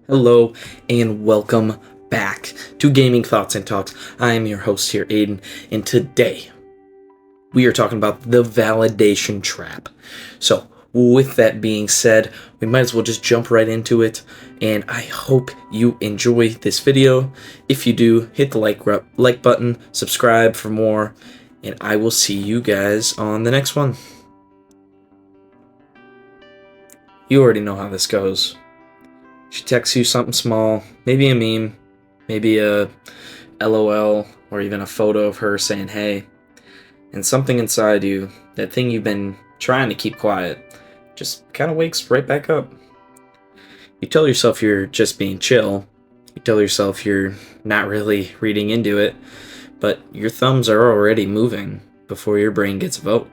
Hello and welcome back to Gaming Thoughts and Talks. I am your host here, Aiden, and today we are talking about the validation trap. So, with that being said, we might as well just jump right into it, and I hope you enjoy this video. If you do, hit the like button, subscribe for more, and I will see you guys on the next one. You already know how this goes. She texts you something small, maybe a meme, maybe a LOL, or even a photo of her saying hey, and something inside you, that thing you've been trying to keep quiet, just kind of wakes right back up. You tell yourself you're just being chill, you tell yourself you're not really reading into it, but your thumbs are already moving before your brain gets a vote.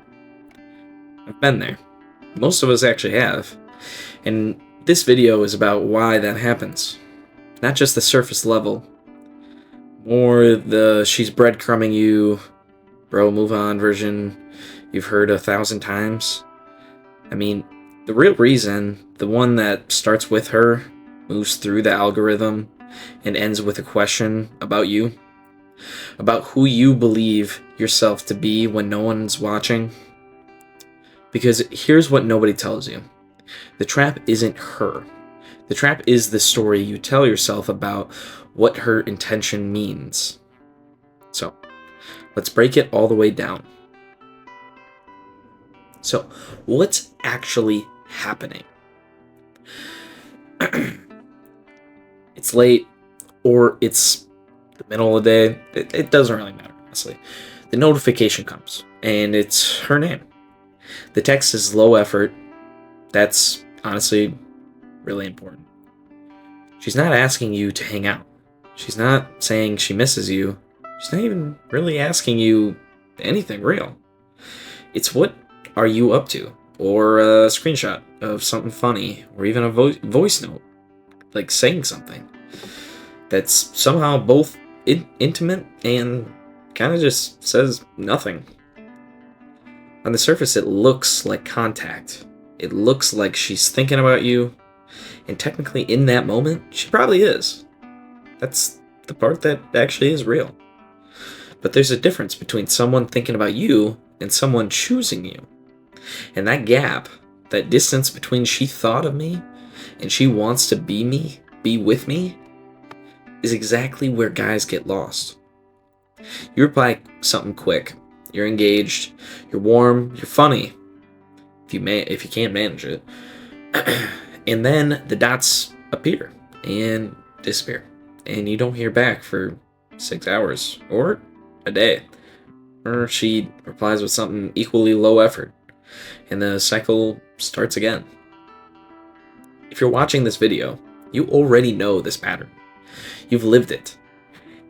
I've been there. Most of us actually have. And this video is about why that happens. Not just the surface level. More the she's breadcrumbing you, bro, move on version you've heard 1,000 times. I mean, the real reason, the one that starts with her, moves through the algorithm, and ends with a question about you. About who you believe yourself to be when no one's watching. Because here's what nobody tells you. The trap isn't her. The trap is the story you tell yourself about what her intention means. So, let's break it all the way down. So, what's actually happening? It's late, or it's the middle of the day. It doesn't really matter, honestly. The notification comes, and it's her name. The text is low effort. That's honestly really important. She's not asking you to hang out. She's not saying she misses you. She's not even really asking you anything real. It's what are you up to? Or a screenshot of something funny, or even a voice note, like saying something that's somehow both intimate and kind of just says nothing. On the surface, it looks like contact. It looks like she's thinking about you, and technically in that moment, she probably is. That's the part that actually is real. But there's a difference between someone thinking about you and someone choosing you. And that gap, that distance between she thought of me and she wants to be me, be with me, is exactly where guys get lost. You reply something quick. You're engaged, you're warm, you're funny. If you can't manage it. And then the dots appear and disappear. And you don't hear back for 6 hours or a day. Or she replies with something equally low effort. And the cycle starts again. If you're watching this video, you already know this pattern. You've lived it.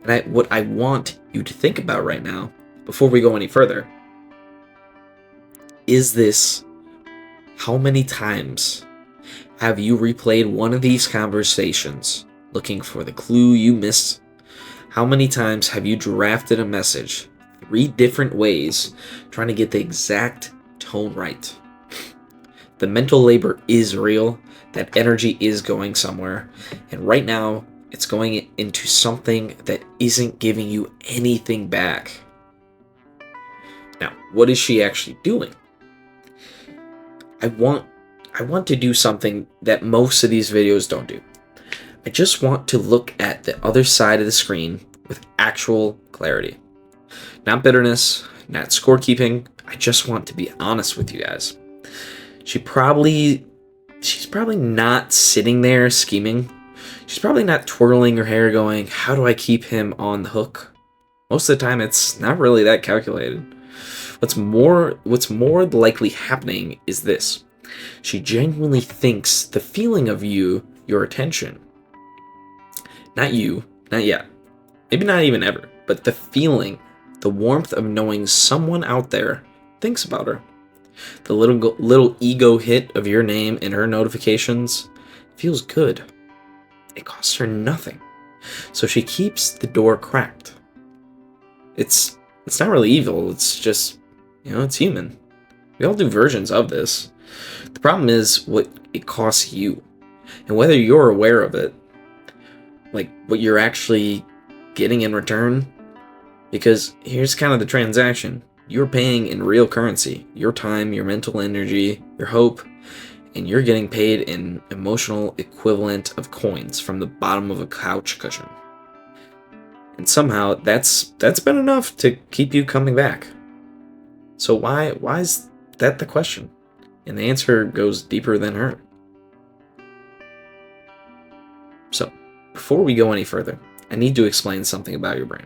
And what I want you to think about right now, before we go any further, is this: how many times have you replayed one of these conversations looking for the clue you missed? How many times have you drafted a message 3 different ways trying to get the exact tone right? The mental labor is real. That energy is going somewhere. And right now, it's going into something that isn't giving you anything back. Now, what is she actually doing? I want to do something that most of these videos don't do. I just want to look at the other side of the screen with actual clarity. Not bitterness, not scorekeeping. I just want to be honest with you guys. She's probably not sitting there scheming. She's probably not twirling her hair going, how do I keep him on the hook? Most of the time it's not really that calculated. What's more likely happening is this. She genuinely thinks the feeling of you, your attention. Not you, not yet. Maybe not even ever, but the feeling, the warmth of knowing someone out there thinks about her. The little ego hit of your name in her notifications feels good. It costs her nothing. So she keeps the door cracked. It's not really evil, it's just, it's human. We all do versions of this. The problem is what it costs you, and whether you're aware of it like what you're actually getting in return. Because here's kind of the transaction. You're paying in real currency, your time, your mental energy, your hope, and you're getting paid in emotional equivalent of coins from the bottom of a couch cushion. And somehow that's been enough to keep you coming back. So why is that the question? And the answer goes deeper than her. So, before we go any further, I need to explain something about your brain.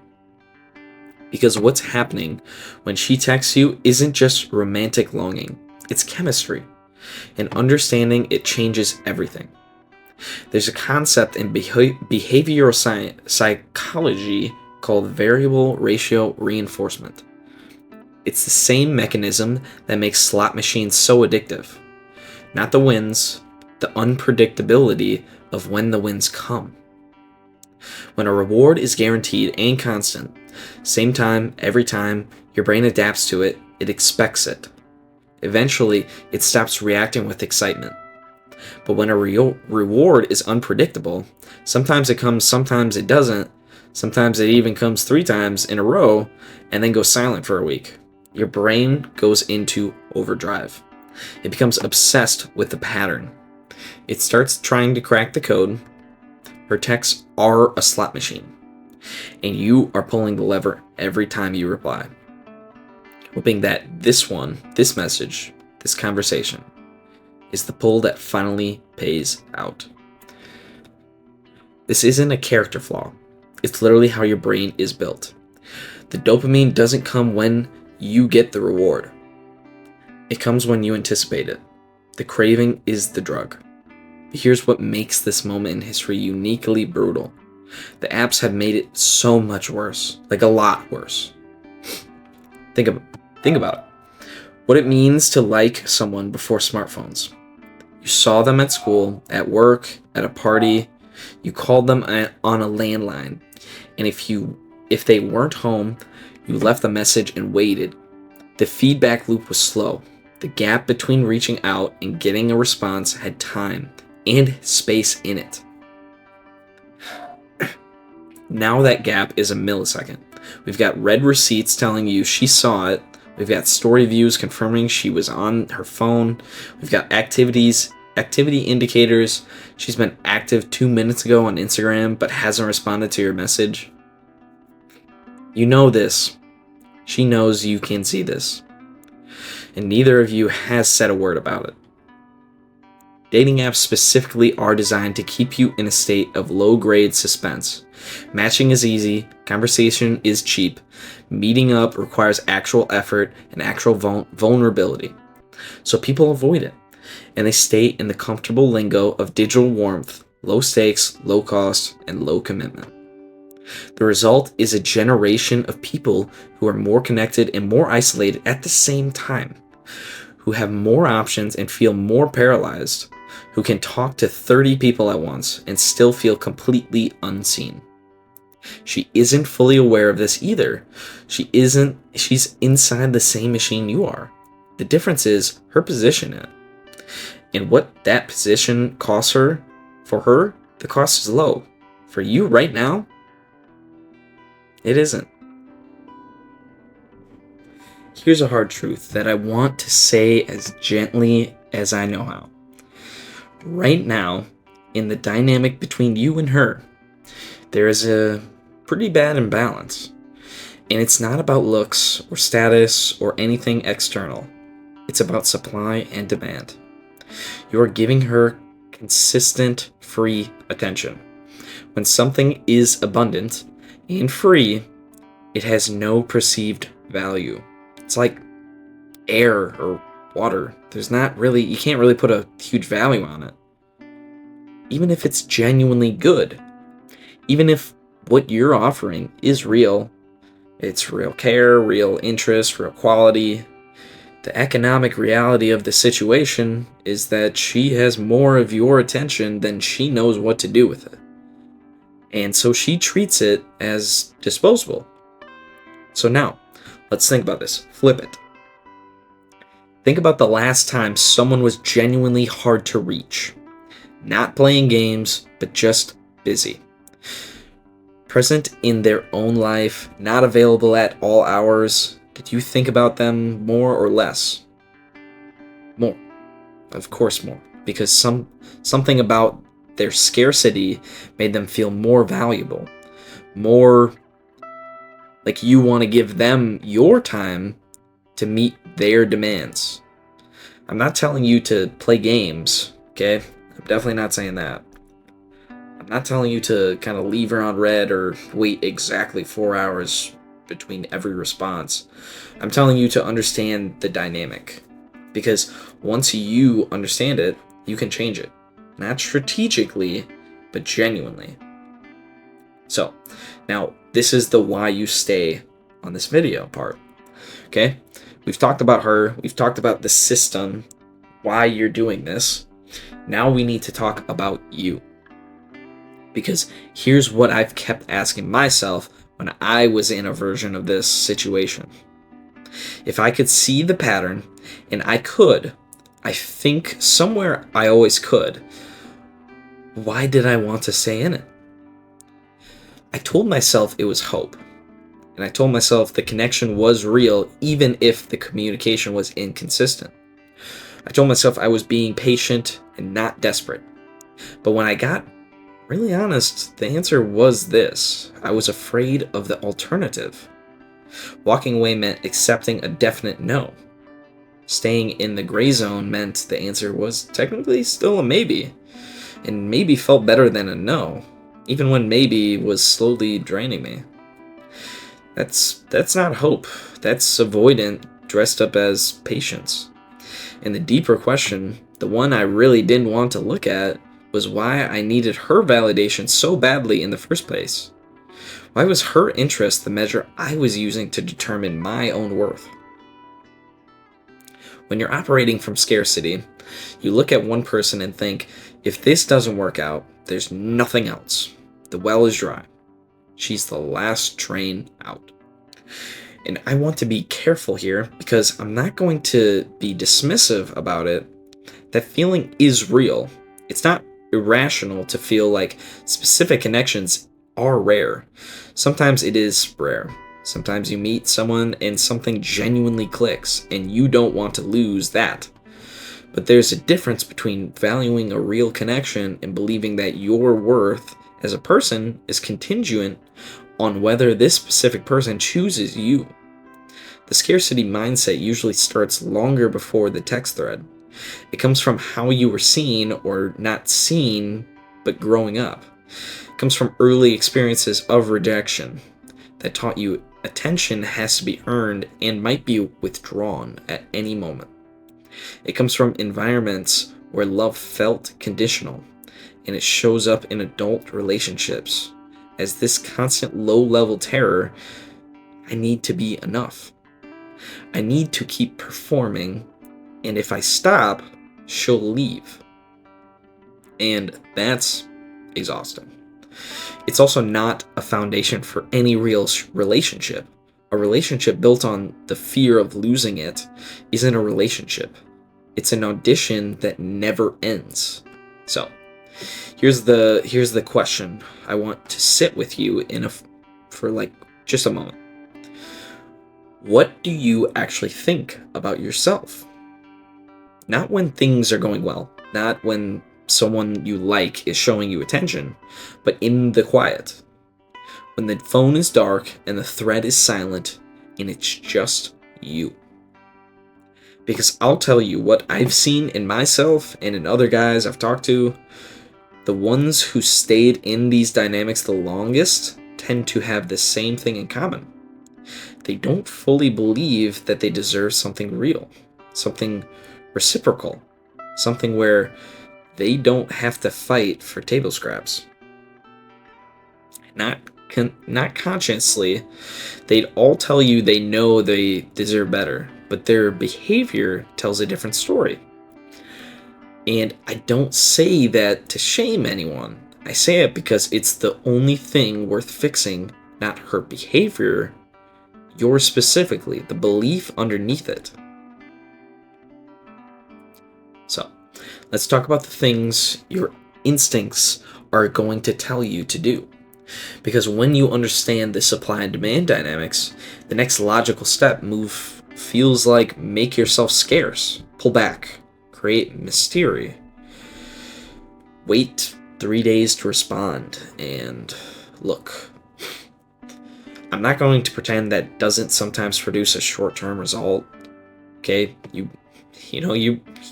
Because what's happening when she texts you isn't just romantic longing, it's chemistry. And understanding it changes everything. There's a concept in behavioral psychology called variable ratio reinforcement. It's the same mechanism that makes slot machines so addictive. Not the wins, the unpredictability of when the wins come. When a reward is guaranteed and constant, same time, every time, your brain adapts to it, it expects it. Eventually, it stops reacting with excitement. But when a reward is unpredictable, sometimes it comes, sometimes it doesn't, sometimes it even comes 3 times in a row, and then goes silent for a week. Your brain goes into overdrive. It becomes obsessed with the pattern. It starts trying to crack the code. Her texts are a slot machine, and you are pulling the lever every time you reply, hoping that this message, this conversation, is the pull that finally pays out. This isn't a character flaw. It's literally how your brain is built. The dopamine doesn't come when you get the reward. It comes when you anticipate it. The craving is the drug. But here's what makes this moment in history uniquely brutal. The apps have made it so much worse, like a lot worse. Think about it. What it means to like someone before smartphones. You saw them at school, at work, at a party. You called them on a landline, and if they weren't home, you left a message and waited. The feedback loop was slow. The gap between reaching out and getting a response had time and space in it. Now that gap is a millisecond. We've got red receipts telling you she saw it. We've got story views confirming she was on her phone. We've got activity indicators. She's been active 2 minutes ago on Instagram but hasn't responded to your message. You know this. She knows you can see this. And neither of you has said a word about it. Dating apps specifically are designed to keep you in a state of low-grade suspense. Matching is easy, conversation is cheap, meeting up requires actual effort and actual vulnerability. So people avoid it, and they stay in the comfortable lingo of digital warmth, low stakes, low cost, and low commitment. The result is a generation of people who are more connected and more isolated at the same time, who have more options and feel more paralyzed, who can talk to 30 people at once and still feel completely unseen. She isn't fully aware of this either. She's inside the same machine you are. The difference is her position in it. And what that position costs her, for her, the cost is low. For you right now, it isn't. Here's a hard truth that I want to say as gently as I know how. Right now, in the dynamic between you and her, there is a pretty bad imbalance. And it's not about looks or status or anything external. It's about supply and demand. You are giving her consistent, free attention. When something is abundant and free, it has no perceived value. It's like air or water. You can't really put a huge value on it. Even if it's genuinely good. Even if what you're offering is real. It's real care, real interest, real quality. The economic reality of the situation is that she has more of your attention than she knows what to do with it. And so she treats it as disposable. So now, let's think about this. Flip it. Think about the last time someone was genuinely hard to reach. Not playing games, but just busy. Present in their own life, not available at all hours. Did you think about them more or less? More. Of course more. Because something about their scarcity made them feel more valuable. More like you want to give them your time to meet their demands. I'm not telling you to play games, okay? I'm definitely not saying that. I'm not telling you to kind of leave her on red or wait exactly 4 hours between every response. I'm telling you to understand the dynamic. Because once you understand it, you can change it. Not strategically, but genuinely. So, now this is the why you stay on this video part. Okay? We've talked about her, we've talked about the system, why you're doing this. Now we need to talk about you. Because here's what I've kept asking myself when I was in a version of this situation. If I could see the pattern, and I think somewhere I always could, why did I want to stay in it? I told myself it was hope. And I told myself the connection was real, even if the communication was inconsistent. I told myself I was being patient and not desperate. But when I got really honest, the answer was this. I was afraid of the alternative. Walking away meant accepting a definite no. Staying in the gray zone meant the answer was technically still a maybe. And maybe felt better than a no, even when maybe was slowly draining me. That's not hope. That's avoidant dressed up as patience. And the deeper question, the one I really didn't want to look at, was why I needed her validation so badly in the first place. Why was her interest the measure I was using to determine my own worth? When you're operating from scarcity, you look at one person and think, if this doesn't work out, there's nothing else. The well is dry. She's the last train out. And I want to be careful here because I'm not going to be dismissive about it. That feeling is real. It's not irrational to feel like specific connections are rare. Sometimes it is rare. Sometimes you meet someone and something genuinely clicks, and you don't want to lose that. But there's a difference between valuing a real connection and believing that your worth as a person is contingent on whether this specific person chooses you. The scarcity mindset usually starts longer before the text thread. It comes from how you were seen or not seen, but growing up. It comes from early experiences of rejection that taught you attention has to be earned and might be withdrawn at any moment. It comes from environments where love felt conditional, and it shows up in adult relationships as this constant low-level terror. I need to be enough. I need to keep performing, and if I stop, she'll leave. And that's exhausting. It's also not a foundation for any real relationship. A relationship built on the fear of losing it isn't a relationship. It's an audition that never ends. So, here's the question I want to sit with you for like just a moment. What do you actually think about yourself? Not when things are going well, not when someone you like is showing you attention, but in the quiet. When the phone is dark and the thread is silent and it's just you. Because I'll tell you what I've seen in myself and in other guys I've talked to, the ones who stayed in these dynamics the longest tend to have the same thing in common. They don't fully believe that they deserve something real, something reciprocal, something where they don't have to fight for table scraps. Not consciously, they'd all tell you they know they deserve better, but their behavior tells a different story. And I don't say that to shame anyone. I say it because it's the only thing worth fixing, not her behavior, yours specifically, the belief underneath it. So, let's talk about the things your instincts are going to tell you to do. Because when you understand the supply and demand dynamics, the next logical step move feels like make yourself scarce, pull back, create mystery, wait 3 days to respond, and look. I'm not going to pretend that doesn't sometimes produce a short-term result. Okay, you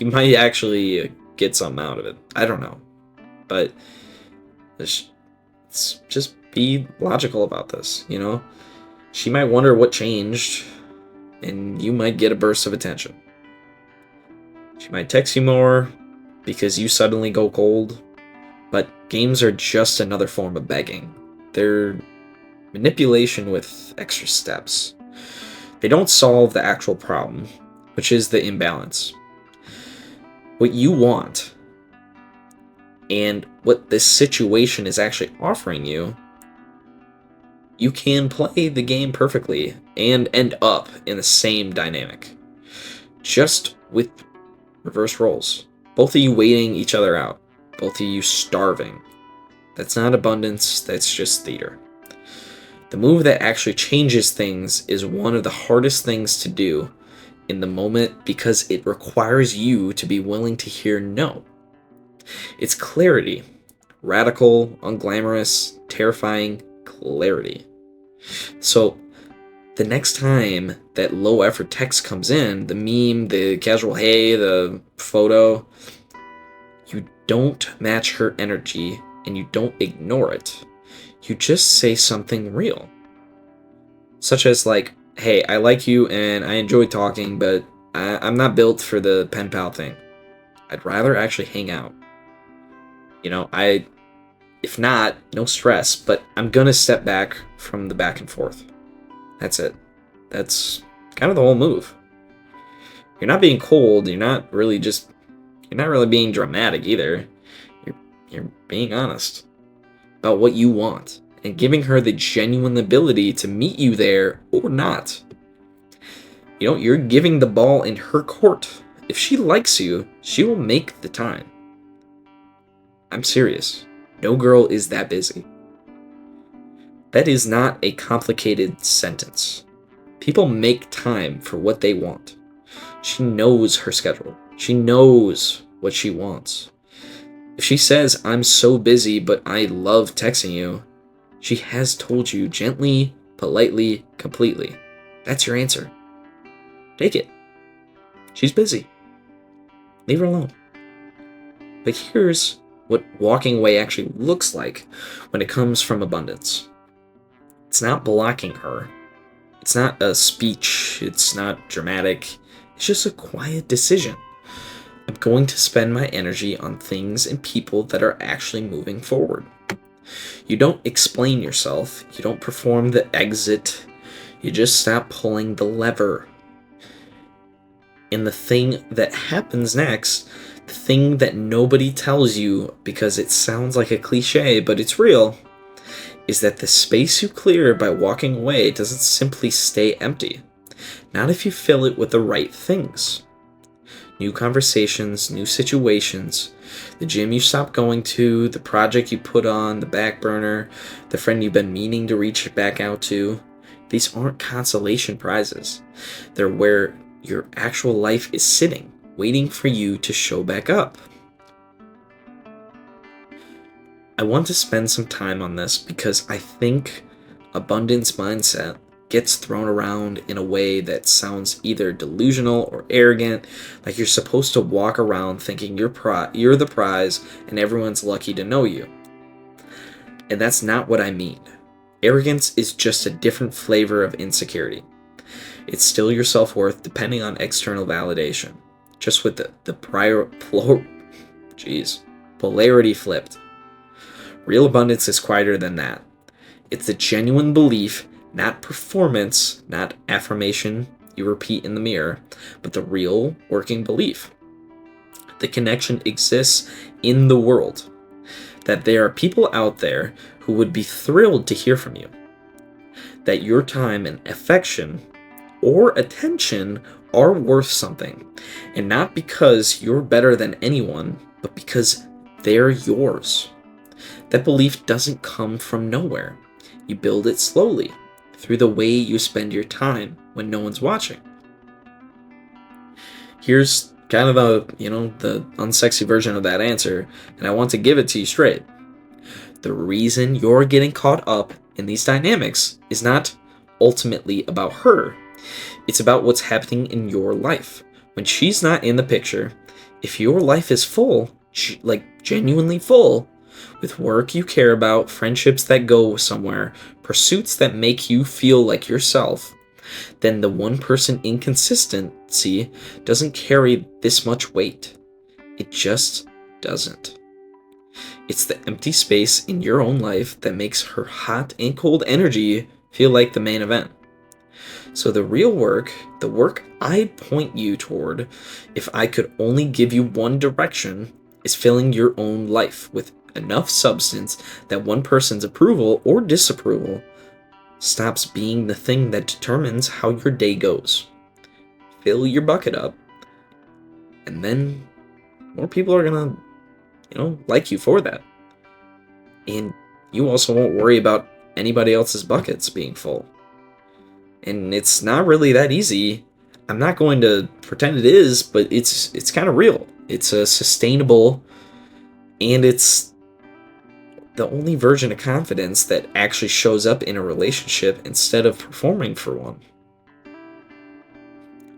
might actually get something out of it. I don't know, but let's just be logical about this. She might wonder what changed, and you might get a burst of attention. She might text you more because you suddenly go cold, but games are just another form of begging. They're manipulation with extra steps. They don't solve the actual problem, which is the imbalance. What you want and what this situation is actually offering you, you can play the game perfectly and end up in the same dynamic. Just with reverse roles. Both of you waiting each other out. Both of you starving. That's not abundance, that's just theater. The move that actually changes things is one of the hardest things to do in the moment because it requires you to be willing to hear no. It's clarity. Radical, unglamorous, terrifying clarity. So, the next time that low effort text comes in, the meme, the casual hey, the photo, you don't match her energy and you don't ignore it. You just say something real. Such as like, hey, I like you and I enjoy talking, but I'm not built for the pen pal thing. I'd rather actually hang out. If not, no stress, but I'm gonna step back from the back and forth. That's it. That's kind of the whole move. You're not being cold, you're not really being dramatic either. You're being honest about what you want and giving her the genuine ability to meet you there or not. You're giving the ball in her court. If she likes you, she will make the time. I'm serious. No girl is that busy. That is not a complicated sentence. People make time for what they want. She knows her schedule. She knows what she wants. If she says, I'm so busy, but I love texting you, she has told you gently, politely, completely. That's your answer. Take it. She's busy. Leave her alone. But here's what walking away actually looks like when it comes from abundance. It's not blocking her. It's not a speech. It's not dramatic. It's just a quiet decision. I'm going to spend my energy on things and people that are actually moving forward. You don't explain yourself. You don't perform the exit. You just stop pulling the lever. And the thing that happens next, the thing that nobody tells you because it sounds like a cliche, but it's real, is that the space you clear by walking away doesn't simply stay empty. Not if you fill it with the right things. New conversations, new situations, the gym you stopped going to, the project you put on the back burner, the friend you've been meaning to reach back out to. These aren't consolation prizes. They're where your actual life is sitting, waiting for you to show back up. I want to spend some time on this because I think abundance mindset gets thrown around in a way that sounds either delusional or arrogant, like you're supposed to walk around thinking you're the prize and everyone's lucky to know you. And that's not what I mean. Arrogance is just a different flavor of insecurity. It's still your self-worth depending on external validation, just with polarity flipped. Real abundance is quieter than that. It's the genuine belief, not performance, not affirmation you repeat in the mirror, but the real working belief. The connection exists in the world. That there are people out there who would be thrilled to hear from you. That your time and affection or attention are worth something. And not because you're better than anyone, but because they're yours. That belief doesn't come from nowhere. You build it slowly, through the way you spend your time when no one's watching. Here's kind of the unsexy version of that answer, and I want to give it to you straight. The reason you're getting caught up in these dynamics is not ultimately about her. It's about what's happening in your life. When she's not in the picture, if your life is full, like genuinely full, with work you care about, friendships that go somewhere, pursuits that make you feel like yourself, then the one person inconsistency doesn't carry this much weight. It just doesn't. It's the empty space in your own life that makes her hot and cold energy feel like the main event. So the real work, the work I'd point you toward, if I could only give you one direction, is filling your own life with enough substance that one person's approval or disapproval stops being the thing that determines how your day goes. Fill your bucket up, and then more people are gonna, like you for that. And you also won't worry about anybody else's buckets being full. And it's not really that easy. I'm not going to pretend it is, but it's kind of real. It's a sustainable, and it's the only version of confidence that actually shows up in a relationship instead of performing for one.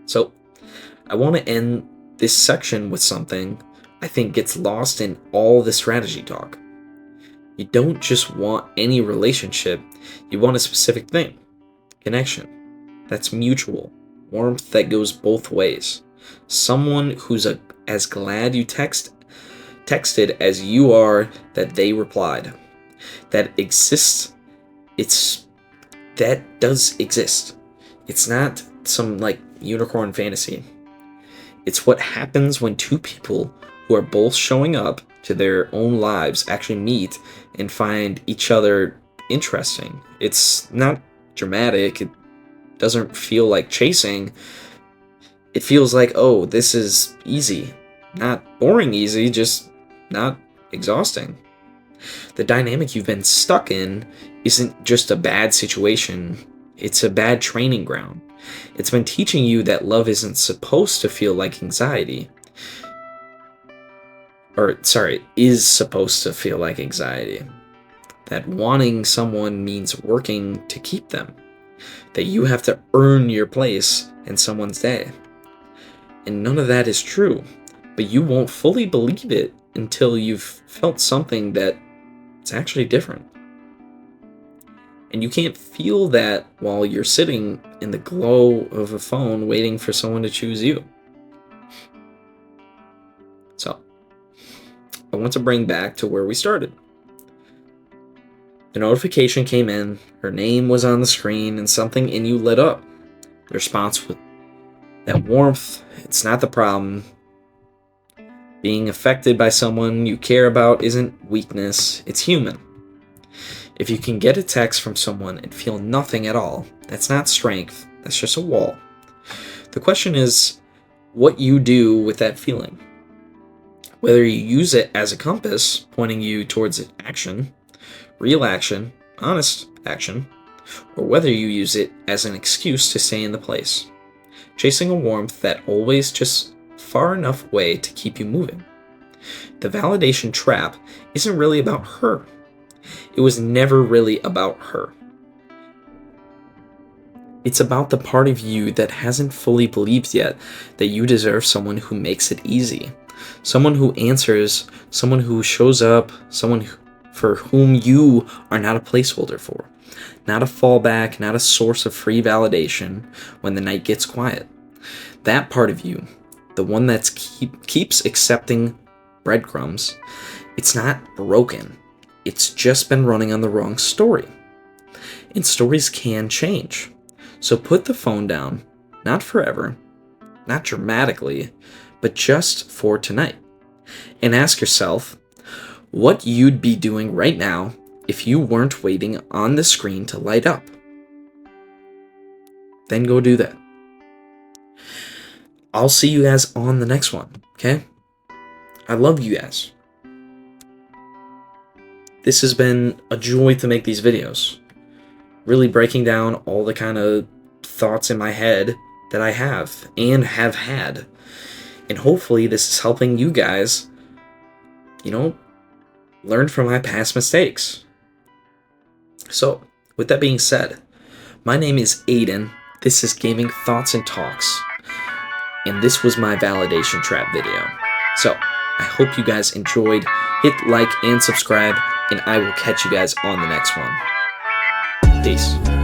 So, I want to end this section with something I think gets lost in all the strategy talk. You don't just want any relationship, you want a specific thing. Connection. That's mutual. Warmth that goes both ways. Someone who's as glad you texted as you are that they replied. That exists. That does exist. It's not some unicorn fantasy. It's what happens when two people who are both showing up to their own lives actually meet and find each other interesting. It's not dramatic. It doesn't feel like chasing. It feels like, oh, this is easy. Not boring easy, just not exhausting. The dynamic you've been stuck in isn't just a bad situation, it's a bad training ground. It's been teaching you that love isn't supposed to feel like anxiety. Is supposed to feel like anxiety. That wanting someone means working to keep them. That you have to earn your place in someone's day. And none of that is true, but you won't fully believe it until you've felt something that's actually different. And you can't feel that while you're sitting in the glow of a phone waiting for someone to choose you. So, I want to bring back to where we started. The notification came in, her name was on the screen, and something in you lit up. The response was that warmth. It's not the problem. Being affected by someone you care about isn't weakness, it's human. If you can get a text from someone and feel nothing at all, that's not strength, that's just a wall. The question is what you do with that feeling. Whether you use it as a compass pointing you towards action, real action, honest action, or whether you use it as an excuse to stay in the place, chasing a warmth that always just far enough away to keep you moving. The validation trap isn't really about her. It was never really about her. It's about the part of you that hasn't fully believed yet that you deserve someone who makes it easy. Someone who answers, someone who shows up, someone for whom you are not a placeholder for. Not a fallback, not a source of free validation when the night gets quiet. That part of you, the one that keeps accepting breadcrumbs, it's not broken. It's just been running on the wrong story. And stories can change. So put the phone down, not forever, not dramatically, but just for tonight. And ask yourself what you'd be doing right now if you weren't waiting on the screen to light up. Then go do that. I'll see you guys on the next one, okay? I love you guys. this has been a joy to make these videos. Really breaking down all the kind of thoughts in my head that I have and have had. And hopefully this is helping you guys, learn from my past mistakes. So, with that being said, my name is Aiden. This is Gaming Thoughts and Talks. And this was my validation trap video. So, I hope you guys enjoyed. Hit like and subscribe, and I will catch you guys on the next one. Peace.